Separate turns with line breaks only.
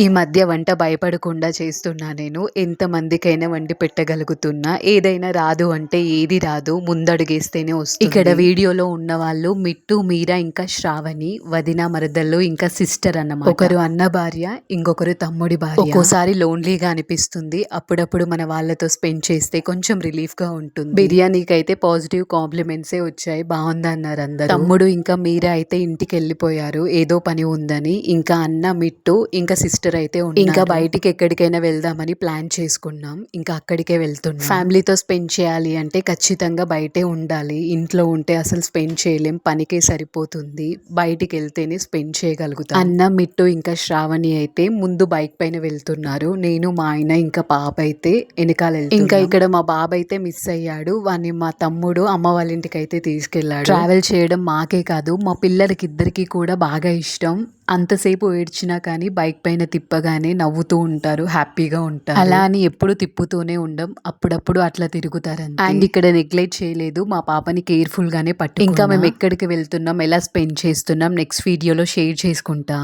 ఈ మధ్య వంట భయపడకుండా చేస్తున్నా నేను. ఎంతమందికైనా వండి పెట్టగలుగుతున్నా. ఏదైనా రాదు అంటే ఏది రాదు, ముందడుగేస్తేనే వస్తుంది. ఇక్కడ వీడియోలో ఉన్నవాళ్ళు మిట్టు, మీరా ఇంకా శ్రావణి, వదిన, మరదళ్ళు ఇంకా సిస్టర్ అన్నమాట. ఒకరు అన్న భార్య, ఇంకొకరు తమ్ముడి భార్య. ఒక్కోసారి లోన్లీగా అనిపిస్తుంది. అప్పుడప్పుడు మన వాళ్ళతో స్పెండ్ చేస్తే కొంచెం రిలీఫ్గా ఉంటుంది. బిర్యానీకి అయితే పాజిటివ్ కాంప్లిమెంట్సే వచ్చాయి, బాగుందన్నారు అందరూ. తమ్ముడు ఇంకా మీరా అయితే ఇంటికి వెళ్ళిపోయారు ఏదో పని ఉందని. ఇంకా అన్న, మిట్టు ఇంకా సిస్టర్ అయితే ఇంకా బయటికి ఎక్కడికైనా వెళ్దామని ప్లాన్ చేసుకున్నాం. ఇంకా అక్కడికే వెళ్తున్నాం. ఫ్యామిలీతో స్పెండ్ చేయాలి అంటే ఖచ్చితంగా బయటే ఉండాలి. ఇంట్లో ఉంటే అసలు స్పెండ్ చేయలేం, పనికే సరిపోతుంది. బయటికి వెళ్తేనే స్పెండ్ చేయగలుగుతాం. అన్న, మిట్టు ఇంకా శ్రావణి అయితే ముందు బైక్ పైన వెళ్తున్నారు. నేను, మా ఆయన ఇంకా పాప అయితే వెనకాల వెళ్తున్నాం. ఇంకా ఇక్కడ మా బాబు అయితే మిస్ అయ్యాడు. వాడిని మా తమ్ముడు అమ్మ వాళ్ళ ఇంటికి అయితే తీసుకెళ్లాడు. ట్రావెల్ చేయడం మాకే కాదు మా పిల్లలకి ఇద్దరికి కూడా బాగా ఇష్టం. అంతసేపు ఏడ్చినా కానీ బైక్ పైన తిప్పగానే నవ్వుతూ ఉంటారు, హ్యాపీగా ఉంటారు. అలా అని ఎప్పుడు తిప్పుతూనే ఉండం, అప్పుడప్పుడు అట్లా తిరుగుతారు. అండ్ ఇక్కడ నెగ్లెక్ట్ చేయలేదు, మా పాపని కేర్ఫుల్ గానే పట్టు. ఇంకా మేము ఎక్కడికి వెళ్తున్నాం, ఎలా స్పెండ్ చేస్తున్నాం నెక్స్ట్ వీడియోలో షేర్ చేసుకుంటాం.